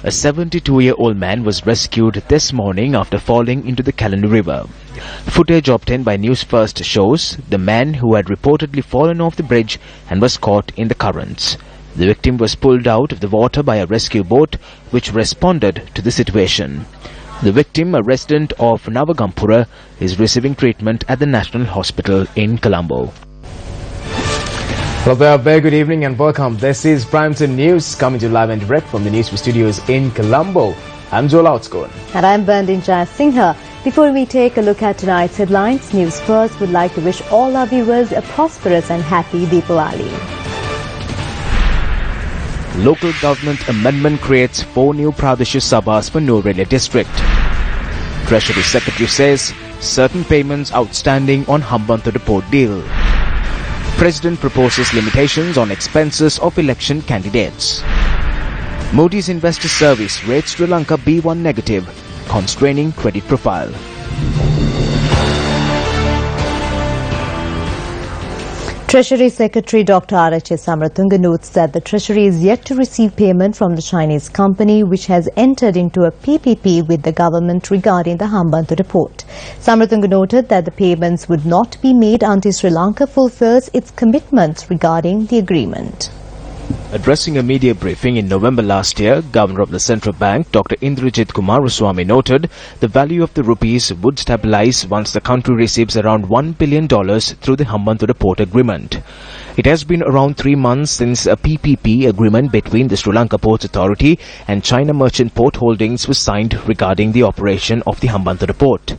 A 72-year-old man was rescued this morning after falling into the Kalani River. Footage obtained by Newsfirst shows the man who had reportedly fallen off the bridge and was caught in the currents. The victim was pulled out of the water by a rescue boat which responded to the situation. The victim, a resident of Navagampura, is receiving treatment at the National Hospital in Colombo. Hello there, very good evening and welcome. This is Primetime News coming to you live and direct from the Newsfirst studios in Colombo. I'm Joel Outscoon. And I'm Bandin Jaya Singha. Before we take a look at tonight's headlines, Newsfirst would like to wish all our viewers a prosperous and happy Deepavali. Local government amendment creates 4 new Pradeshiya Sabhas for Newsfirst district. Treasury Secretary says certain payments outstanding on Hambantota port deal. President proposes limitations on expenses of election candidates. Moody's Investor Service rates Sri Lanka B1 negative, constraining credit profile. Treasury Secretary Dr. R.H. Samaratunga notes that the Treasury is yet to receive payment from the Chinese company which has entered into a PPP with the government regarding the Hambantota port. Samaratunga noted that the payments would not be made until Sri Lanka fulfills its commitments regarding the agreement. Addressing a media briefing in November last year, Governor of the Central Bank, Dr. Indrajit Kumaraswamy, noted the value of the rupees would stabilize once the country receives around $1 billion through the Hambantota Port Agreement. It has been around 3 months since a PPP agreement between the Sri Lanka Ports Authority and China Merchant Port Holdings was signed regarding the operation of the Hambantota Port.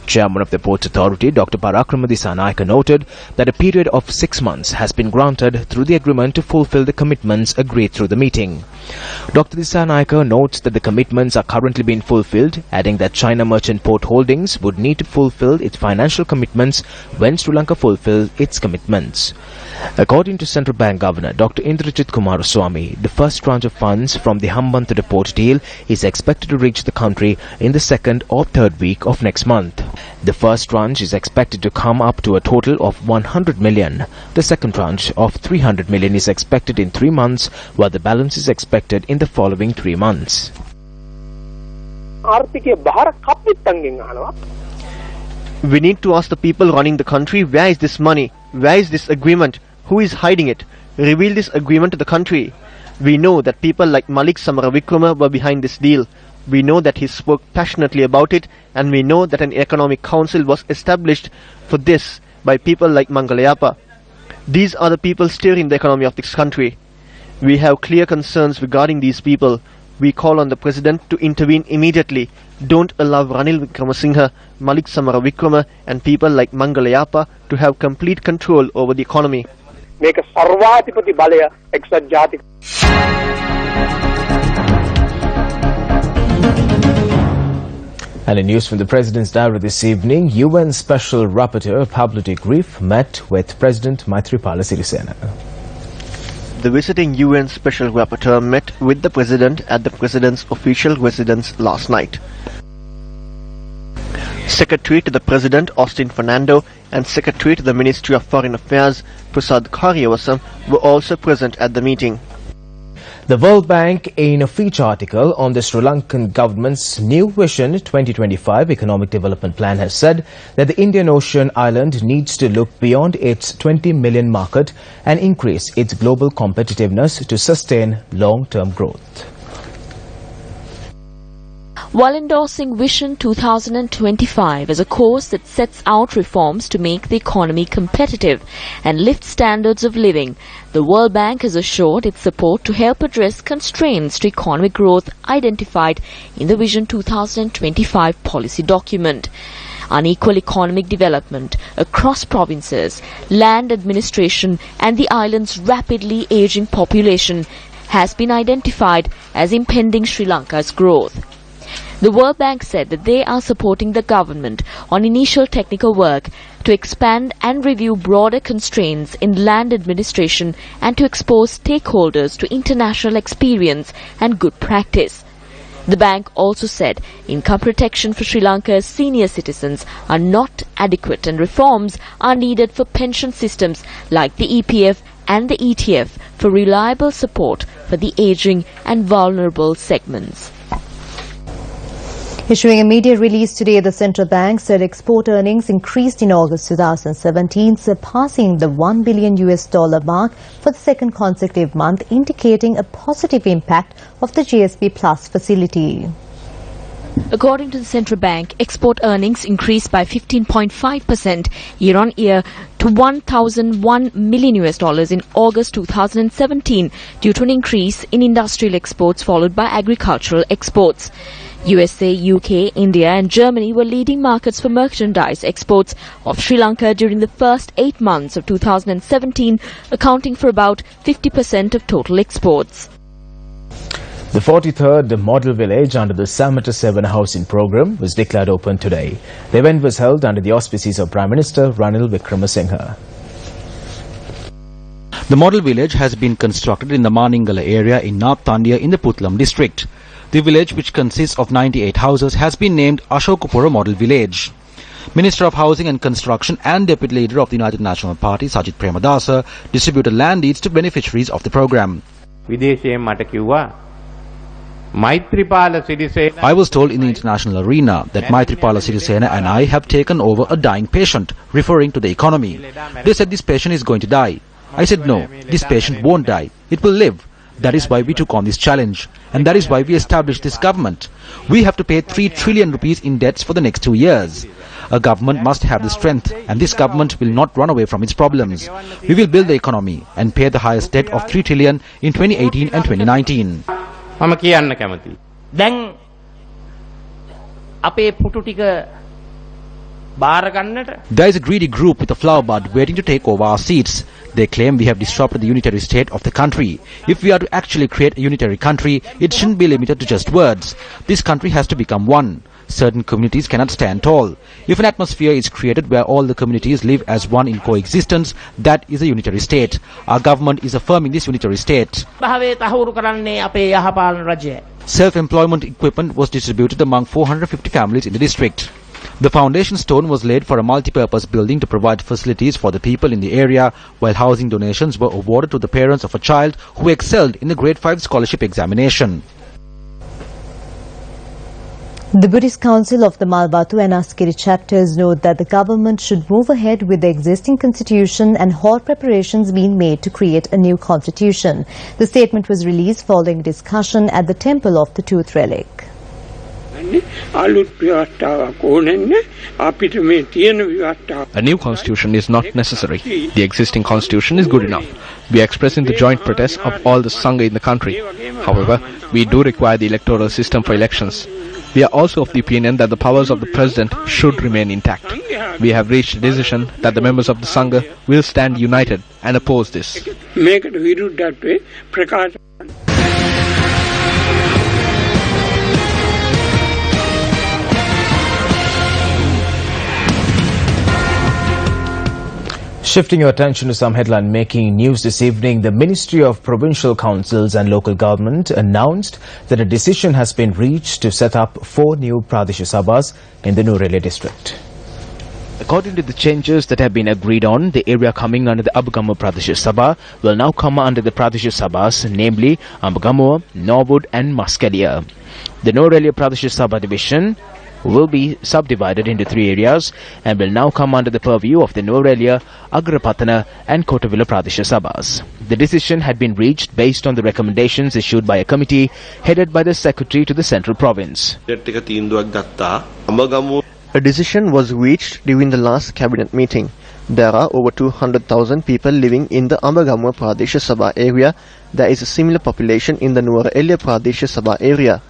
Chairman of the Ports Authority, Dr. Parakrama Dissanayake, noted that a period of 6 months has been granted through the agreement to fulfill the commitments agreed through the meeting. Dr. Dissanayake notes that the commitments are currently being fulfilled, adding that China Merchant Port Holdings would need to fulfill its financial commitments when Sri Lanka fulfills its commitments. According to Central Bank Governor Dr. Indrajit Kumaraswamy, the first tranche of funds from the Hambantota Port deal is expected to reach the country in the 2nd or 3rd week of next month. The first tranche is expected to come up to a total of 100 million. The second tranche of 300 million is expected in 3 months, while the balance is expected in the following 3 months. We need to ask the people running the country, where is this money? Where is this agreement? Who is hiding it? Reveal this agreement to the country. We know that people like Malik Samaravikrama were behind this deal. We know that he spoke passionately about it, and we know that an economic council was established for this by people like Mangalayapa. These are the people steering the economy of this country. We have clear concerns regarding these people. We call on the President to intervene immediately. Don't allow Ranil Wickramasinghe, Malik Samaravikrama and people like Mangalayapa to have complete control over the economy. Make a sarvatipati balaya exat jati. And in news from the President's Diary this evening, UN Special Rapporteur Pablo de Grief met with President Maithripala Sirisena. The visiting UN Special Rapporteur met with the President at the President's official residence last night. Secretary to the President Austin Fernando and Secretary to the Ministry of Foreign Affairs Prasad Karyavasam were also present at the meeting. The World Bank, in a feature article on the Sri Lankan government's New Vision 2025 Economic Development Plan, has said that the Indian Ocean island needs to look beyond its 20 million market and increase its global competitiveness to sustain long-term growth. While endorsing Vision 2025 as a course that sets out reforms to make the economy competitive and lift standards of living, the World Bank has assured its support to help address constraints to economic growth identified in the Vision 2025 policy document. Unequal economic development across provinces, land administration and the island's rapidly aging population has been identified as impeding Sri Lanka's growth. The World Bank said that they are supporting the government on initial technical work to expand and review broader constraints in land administration and to expose stakeholders to international experience and good practice. The bank also said income protection for Sri Lanka's senior citizens are not adequate and reforms are needed for pension systems like the EPF and the ETF for reliable support for the aging and vulnerable segments. Issuing a media release today, the central bank said export earnings increased in August 2017, surpassing the $1 billion mark for the second consecutive month, indicating a positive impact of the GSP Plus facility. According to the central bank, export earnings increased by 15.5% year-on-year to $1,001 million in August 2017 due to an increase in industrial exports followed by agricultural exports. USA, UK, India and Germany were leading markets for merchandise exports of Sri Lanka during the first 8 months of 2017, accounting for about 50% of total exports. The 43rd Model Village under the Samata 7 housing program was declared open today. The event was held under the auspices of Prime Minister Ranil Wickremesinghe. The model village has been constructed in the Maningala area in North Tandia in the Putlam district. The village, which consists of 98 houses, has been named Ashokapura Model Village. Minister of Housing and Construction and Deputy Leader of the United National Party, Sajith Premadasa, distributed land deeds to beneficiaries of the program. I was told in the international arena that Maithripala Sirisena and I have taken over a dying patient, referring to the economy. They said this patient is going to die. I said no, this patient won't die. It will live. That is why we took on this challenge. And that is why we established this government. We have to pay 3 trillion rupees in debts for the next 2 years. A government must have the strength, and this government will not run away from its problems. We will build the economy and pay the highest debt of 3 trillion in 2018 and 2019. There is a greedy group with a flower bud waiting to take over our seats. They claim we have disrupted the unitary state of the country. If we are to actually create a unitary country, it shouldn't be limited to just words. This country has to become one. Certain communities cannot stand tall. If an atmosphere is created where all the communities live as one in coexistence, that is a unitary state. Our government is affirming this unitary state. Self-employment equipment was distributed among 450 families in the district. The foundation stone was laid for a multi-purpose building to provide facilities for the people in the area, while housing donations were awarded to the parents of a child who excelled in the Grade 5 scholarship examination. The Buddhist Council of the Malbatu and Askeri chapters note that the government should move ahead with the existing constitution and halt preparations being made to create a new constitution. The statement was released following discussion at the Temple of the Tooth Relic. A new constitution is not necessary. The existing constitution is good enough. We are expressing the joint protest of all the Sangha in the country. However, we do require the electoral system for elections. We are also of the opinion that the powers of the President should remain intact. We have reached a decision that the members of the Sangha will stand united and oppose this. Shifting your attention to some headline-making news this evening, the Ministry of Provincial Councils and Local Government announced that a decision has been reached to set up 4 new Pradesh Sabhas in the Newrelya district. According to the changes that have been agreed on, the area coming under the Ambagamuwa Pradesh Sabha will now come under the Pradesh Sabhas, namely Ambagamuwa, Norwood and Muskelia. The Newrelya Pradesh Sabha division will be subdivided into 3 areas and will now come under the purview of the Newrelya, Agrapatana and Kotavilla Pradesh Sabhas. The decision had been reached based on the recommendations issued by a committee headed by the Secretary to the Central Province. A decision was reached during the last cabinet meeting. There are over 200,000 people living in the Ambagamuwa Pradesh Sabha area. There is a similar population in the Newrelya Pradesh Sabha area.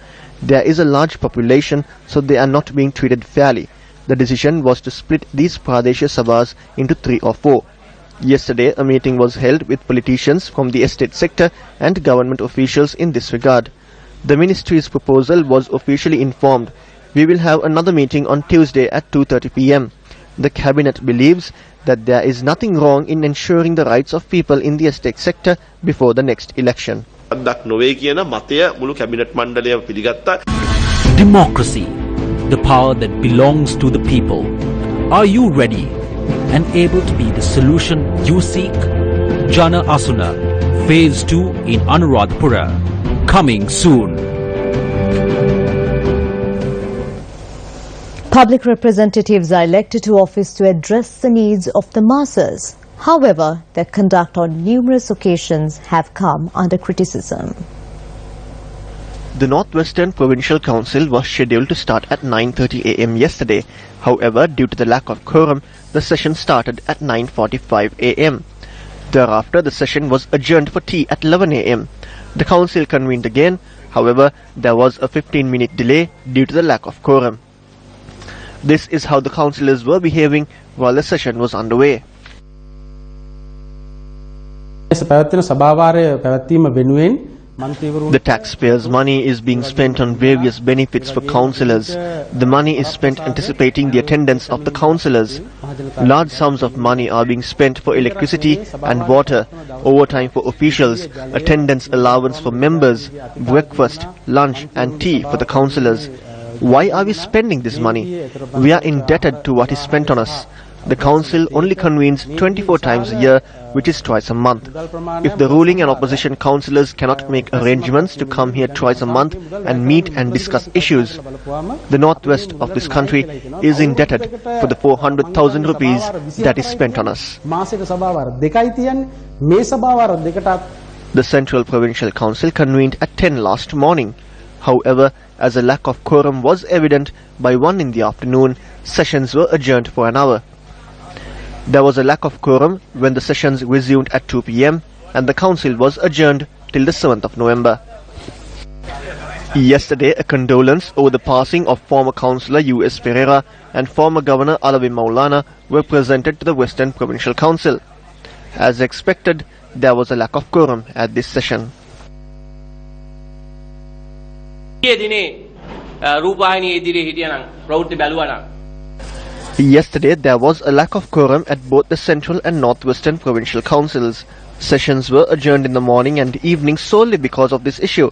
There is a large population, so they are not being treated fairly. The decision was to split these Pradesh Sabhas into 3 or 4. Yesterday, a meeting was held with politicians from the estate sector and government officials in this regard. The ministry's proposal was officially informed. We will have another meeting on Tuesday at 2:30 p.m. The cabinet believes that there is nothing wrong in ensuring the rights of people in the estate sector before the next election. Democracy, the power that belongs to the people. Are you ready and able to be the solution you seek? Jana Asuna, Phase 2 in Anuradhapura. Coming soon. Public representatives are elected to office to address the needs of the masses. However, their conduct on numerous occasions have come under criticism. The Northwestern Provincial Council was scheduled to start at 9:30 a.m. yesterday. However, due to the lack of quorum, the session started at 9:45 a.m. Thereafter, the session was adjourned for tea at 11 a.m. The council convened again. However, there was a 15-minute delay due to the lack of quorum. This is how the councillors were behaving while the session was underway. The taxpayers' money is being spent on various benefits for councillors. The money is spent anticipating the attendance of the councillors. Large sums of money are being spent for electricity and water, overtime for officials, attendance allowance for members, breakfast, lunch and tea for the councillors. Why are we spending this money? We are indebted to what is spent on us. The council only convenes 24 times a year, which is twice a month. If the ruling and opposition councillors cannot make arrangements to come here twice a month and meet and discuss issues, the northwest of this country is indebted for the 400,000 rupees that is spent on us. The Central Provincial Council convened at 10 last morning. However, as a lack of quorum was evident, by 1 in the afternoon, sessions were adjourned for an hour. There was a lack of quorum when the sessions resumed at 2 p.m. and the council was adjourned till the 7th of November. Yesterday, a condolence over the passing of former councillor U.S. Pereira and former governor Alawi Maulana were presented to the Western Provincial Council. As expected, there was a lack of quorum at this session. Yesterday, there was a lack of quorum at both the Central and Northwestern Provincial Councils. Sessions were adjourned in the morning and evening solely because of this issue.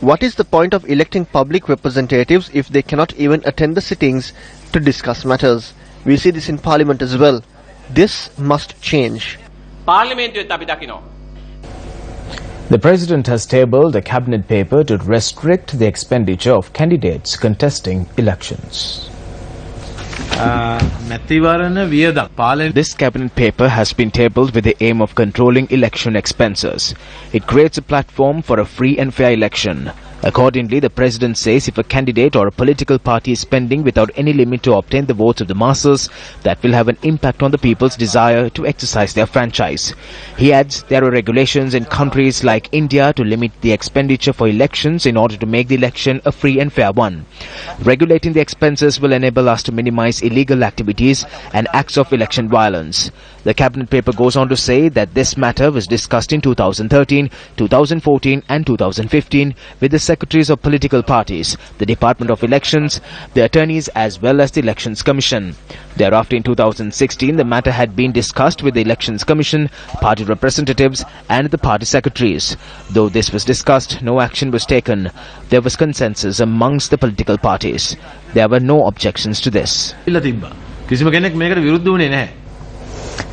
What is the point of electing public representatives if they cannot even attend the sittings to discuss matters? We see this in Parliament as well. This must change. The President has tabled a cabinet paper to restrict the expenditure of candidates contesting elections. This cabinet paper has been tabled with the aim of controlling election expenses. It creates a platform for a free and fair election. Accordingly, the President says if a candidate or a political party is spending without any limit to obtain the votes of the masses, that will have an impact on the people's desire to exercise their franchise. He adds there are regulations in countries like India to limit the expenditure for elections in order to make the election a free and fair one. Regulating the expenses will enable us to minimize illegal activities and acts of election violence. The cabinet paper goes on to say that this matter was discussed in 2013, 2014 and 2015 with the secretaries of political parties, the Department of Elections, the attorneys as well as the Elections Commission. Thereafter in 2016, the matter had been discussed with the Elections Commission, party representatives and the party secretaries. Though this was discussed, no action was taken. There was consensus amongst the political parties. There were no objections to this.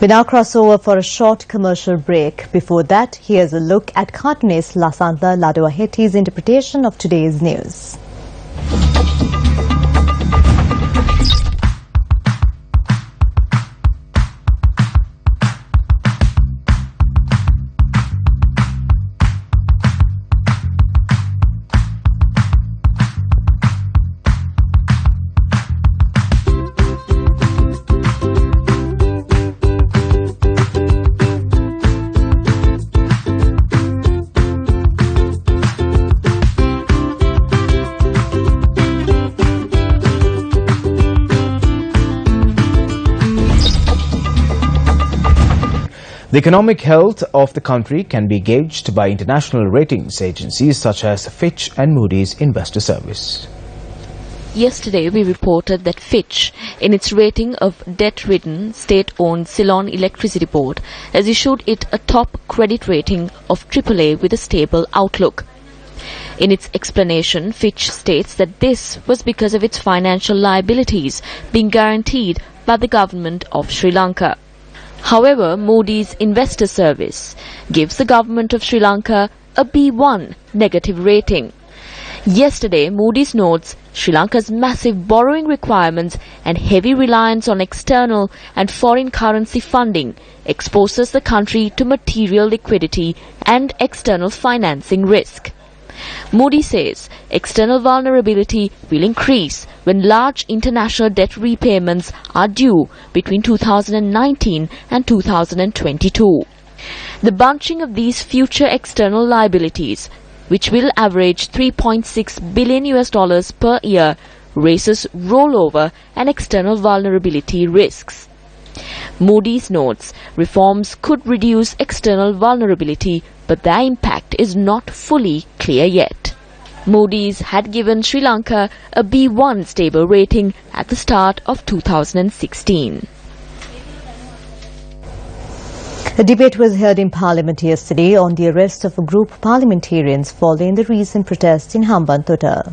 We now cross over for a short commercial break. Before that, here's a look at cartoonist Lasantha Ladoaheti's interpretation of today's news. The economic health of the country can be gauged by international ratings agencies such as Fitch and Moody's Investor Service. Yesterday, we reported that Fitch, in its rating of debt-ridden state-owned Ceylon Electricity Board, has issued it a top credit rating of AAA with a stable outlook. In its explanation, Fitch states that this was because of its financial liabilities being guaranteed by the government of Sri Lanka. However, Moody's Investor Service gives the government of Sri Lanka a B1 negative rating. Yesterday, Moody's notes Sri Lanka's massive borrowing requirements and heavy reliance on external and foreign currency funding exposes the country to material liquidity and external financing risk. Moody says external vulnerability will increase when large international debt repayments are due between 2019 and 2022. The bunching of these future external liabilities, which will average $3.6 billion per year, raises rollover and external vulnerability risks. Moody's notes reforms could reduce external vulnerability, but their impact is not fully clear yet. Moody's had given Sri Lanka a B1 stable rating at the start of 2016. A debate was held in Parliament yesterday on the arrest of a group of parliamentarians following the recent protests in Hambantota.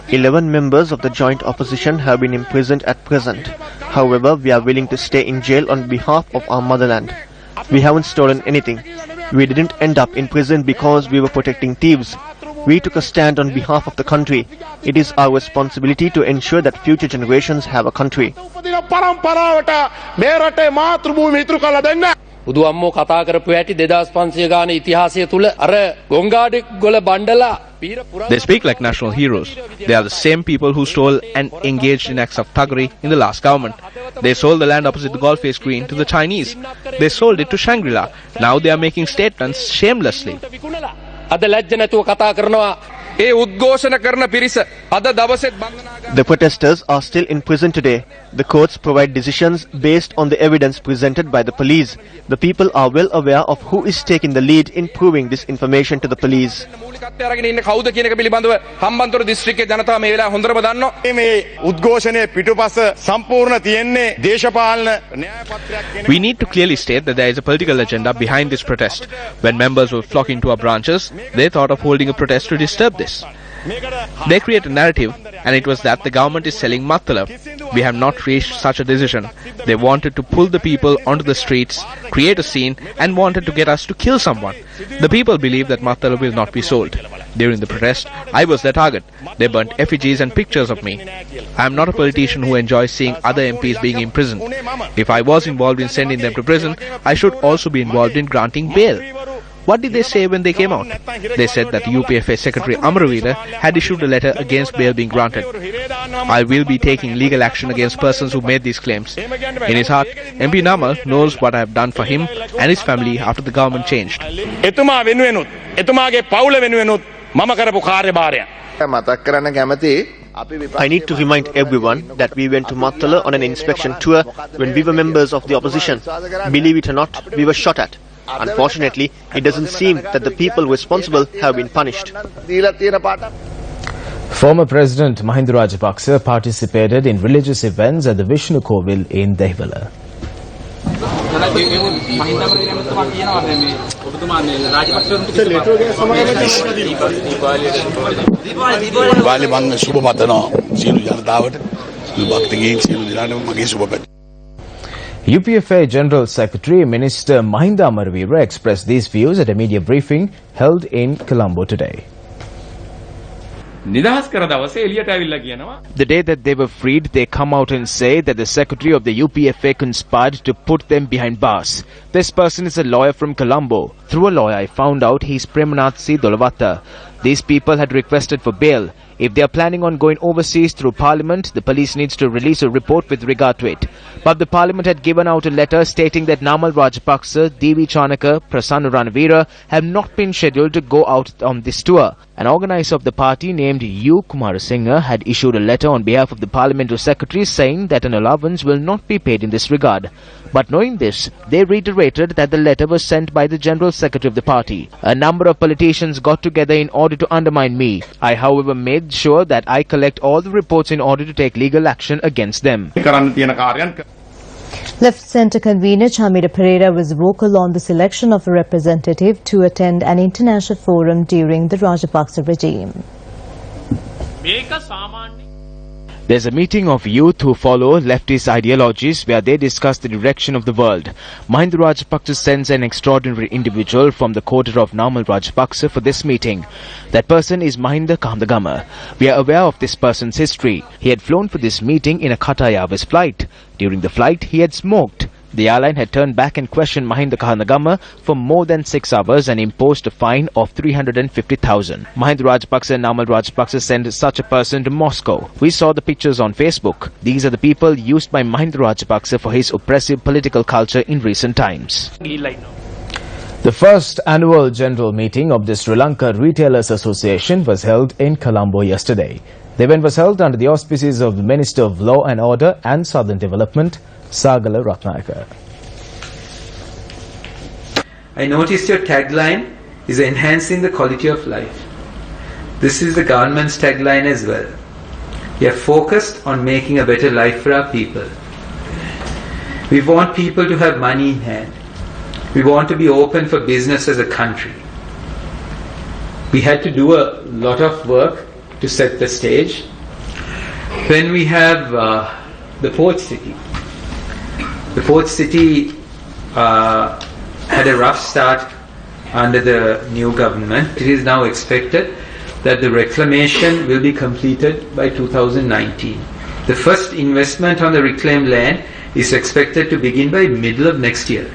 11 members of the joint opposition have been imprisoned at present. However, we are willing to stay in jail on behalf of our motherland. We haven't stolen anything. We didn't end up in prison because we were protecting thieves. We took a stand on behalf of the country. It is our responsibility to ensure that future generations have a country. බුදු අම්මෝ කතා කරපු හැටි 2500 ගාන ඉතිහාසය තුල අර ගොංගාඩි ගොල බණ්ඩලා They speak like national heroes. They are the same people who stole and engaged in acts of thuggery in the last government. They sold the land opposite the Golf Face Green to the Chinese. They sold it to Shangri-La. Now they are making statements shamelessly. අද ලැජ්ජ නැතුව කතා කරනවා ඒ උද්ඝෝෂණ කරන පිරිස අද දවසේත් බන්ධනාගාර. The protesters are still in prison today. The courts provide decisions based on the evidence presented by the police. The people are well aware of who is taking the lead in proving this information to the police. මූලිකත්වය අරගෙන ඉන්නේ කවුද කියන එක පිළිබඳව හම්බන්තොට දිස්ත්‍රික්කයේ ජනතාව මේ වෙලාව හොඳටම දන්නවා. මේ උද්ඝෝෂණයේ පිටුපස සම්පූර්ණ තියෙන්නේ දේශපාලන න්‍යාය පත්‍රයක්. We need to clearly state that there is a political agenda behind this protest. When members were flocking to our branches, they thought of holding a protest to disturb this. They create a narrative, and it was that the government is selling Maithripala. We have not reached such a decision. They wanted to pull the people onto the streets, create a scene, and wanted to get us to kill someone. The people believe that Maithripala will not be sold. During the protest, I was their target. They burnt effigies and pictures of me. I am not a politician who enjoys seeing other MPs being imprisoned. If I was involved in sending them to prison, I should also be involved in granting bail. What did they say when they came out? They said that the UPFA Secretary Amaravira had issued a letter against bail being granted. I will be taking legal action against persons who made these claims. In his heart, MP Namal knows what I have done for him and his family after the government changed. එතුමා වෙනුවෙනුත් එතුමාගේ පවුල වෙනුවෙනුත් මම කරපු කාර්යභාරය. මතක් කරන්න කැමති I need to remind everyone that we went to Maithripala on an inspection tour when we were members of the opposition. Believe it or not, we were shot at. Unfortunately, it doesn't seem that the people responsible have been punished. Former President Mahinda Rajapaksa participated in religious events at the Vishnu Kovil in Dehiwala. UPFA General Secretary Minister Mahinda Amaravira expressed these views at a media briefing held in Colombo today. The day that they were freed, they come out and say that the secretary of the UPFA conspired to put them behind bars. This person is a lawyer from Colombo. Through a lawyer, I found out he's Premanath C. Dolavatta. These people had requested for bail. If they are planning on going overseas through Parliament, the police needs to release a report with regard to it. But the Parliament had given out a letter stating that Namal Rajapaksa, Devi Chanaka, Prasanna Ranavira have not been scheduled to go out on this tour. An organizer of the party named U. Kumarasinghe had issued a letter on behalf of the Parliamentary Secretary saying that an allowance will not be paid in this regard. But knowing this, they reiterated that the letter was sent by the General Secretary of the party. A number of politicians got together in order to undermine me. I, however, made sure that I collect all the reports in order to take legal action against them. Left Centre Convener Chamira Pereira was vocal on the selection of a representative to attend an international forum during the Rajapaksa regime. There's a meeting of youth who follow leftist ideologies where they discuss the direction of the world. Mahinda Rajapaksa sends an extraordinary individual from the quarter of Namal Rajapaksa for this meeting. That person is Mahinda Kahandagama. We are aware of this person's history. He had flown for this meeting in a Qatar Airways flight. During the flight, he had smoked. The airline had turned back and questioned Mahinda Kahandagama for more than 6 hours and imposed a fine of 350,000. Mahinda Rajapaksa and Namal Rajapaksa sent such a person to Moscow. We saw the pictures on Facebook. These are the people used by Mahinda Rajapaksa for his oppressive political culture in recent times. The first annual general meeting of the Sri Lanka Retailers Association was held in Colombo yesterday. The event was held under the auspices of the Minister of Law and Order and Southern Development, Sagala Ratnayaka. I noticed your tagline is enhancing the quality of life. This is the government's tagline as well. We are focused on making a better life for our people. We want people to have money in hand. We want to be open for business as a country. We had to do a lot of work to set the stage. When we have the port city. The port city had a rough start under the new government. It is now expected that the reclamation will be completed by 2019. The first investment on the reclaimed land is expected to begin by middle of next year.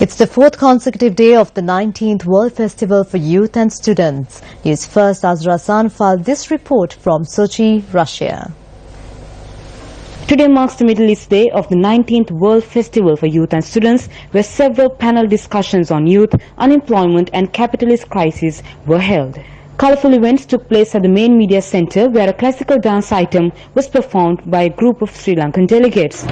It's the fourth consecutive day of the 19th World Festival for Youth and Students. Newsfirst Azra San filed this report from Sochi, Russia. Today marks the Middle East Day of the 19th World Festival for Youth and Students, where several panel discussions on youth, unemployment and capitalist crisis were held. Colorful events took place at the main media center, where a classical dance item was performed by a group of Sri Lankan delegates.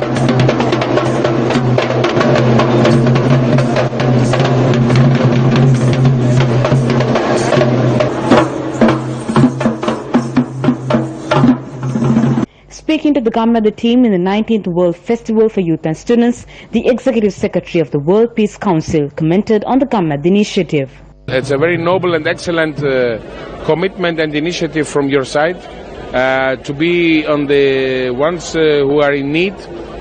Speaking to the Convener team in the 19th World Festival for Youth and Students, the Executive Secretary of the World Peace Council commented on the Convener initiative. It's a very noble and excellent commitment and initiative from your side to be on the ones who are in need,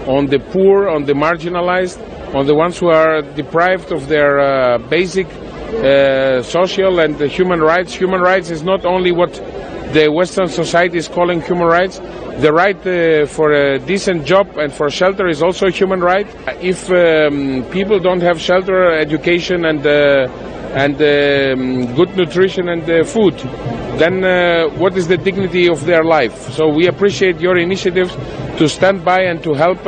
on the poor, on the marginalized, on the ones who are deprived of their basic social and human rights. Human rights is not only what the Western society is calling human rights. The right for a decent job and for shelter is also a human right. If people don't have shelter, education and good nutrition and food, then what is the dignity of their life? So we appreciate your initiatives to stand by and to help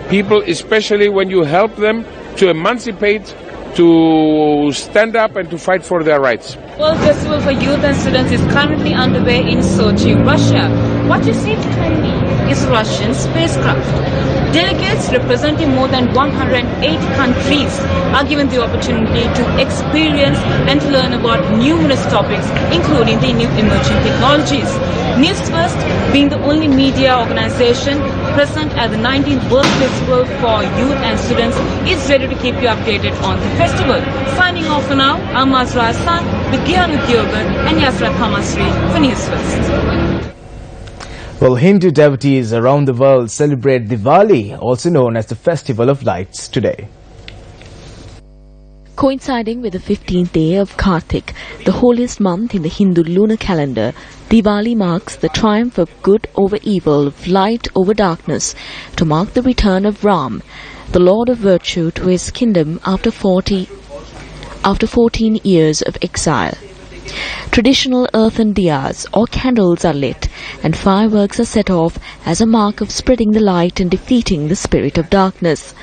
people, especially when you help them to emancipate, to stand up and to fight for their rights. World Festival for Youth and Students is currently underway in Sochi, Russia. What you see behind me is Russian spacecraft. Delegates representing more than 108 countries are given the opportunity to experience and to learn about numerous topics, including the new emerging technologies. Newsfirst, being the only media organization present at the 19th World Festival for Youth and Students, is ready to keep you updated on the festival. Signing off for now, I'm Azra Hassan with Gyanu Gyogar and Yasra Kamasri for Newsfirst. Well, Hindu devotees around the world celebrate Diwali, also known as the Festival of Lights, today. Coinciding with the 15th day of Kartik, the holiest month in the Hindu lunar calendar, Diwali marks the triumph of good over evil, of light over darkness, to mark the return of Ram, the Lord of Virtue, to his kingdom after 14 years of exile. Traditional earthen diyas or candles are lit and fireworks are set off as a mark of spreading the light and defeating the spirit of darkness.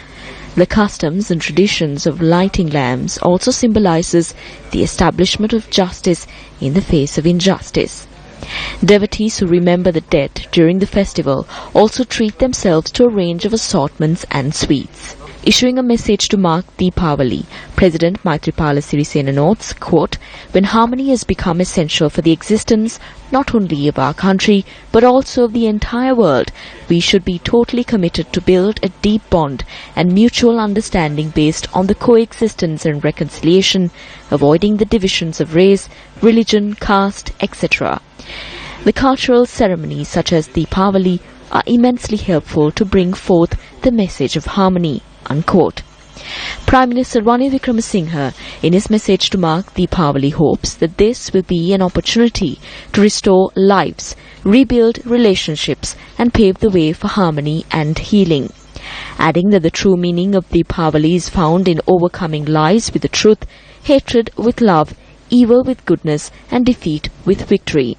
The customs and traditions of lighting lamps also symbolizes the establishment of justice in the face of injustice. Devotees who remember the dead during the festival also treat themselves to a range of assortments and sweets. Issuing a message to mark Deepavali, President Maithripala notes, quote, "When harmony has become essential for the existence not only of our country but also of the entire world, we should be totally committed to build a deep bond and mutual understanding based on the coexistence and reconciliation, avoiding the divisions of race, religion, caste, etc." The cultural ceremonies such as Deepavali are immensely helpful to bring forth the message of harmony, unquote. Prime Minister Ranil Wickremesinghe, in his message to mark Deepavali, hopes that this will be an opportunity to restore lives, rebuild relationships and pave the way for harmony and healing. Adding that the true meaning of Deepavali is found in overcoming lies with the truth, hatred with love, evil with goodness and defeat with victory.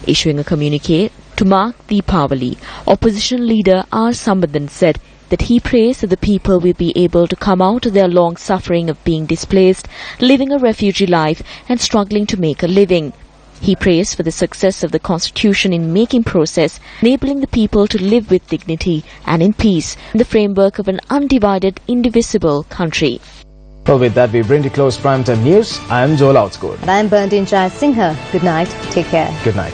Issuing a communique to mark Deepavali, opposition leader R. Sambandhan said that he prays that the people will be able to come out of their long suffering of being displaced, living a refugee life and struggling to make a living. He prays for the success of the Constitution in making process, enabling the people to live with dignity and in peace in the framework of an undivided, indivisible country. Well, with that, we bring to close Primetime News. I am Joel Outscored. And I am Bernadine Jai Singha. Good night. Take care. Good night.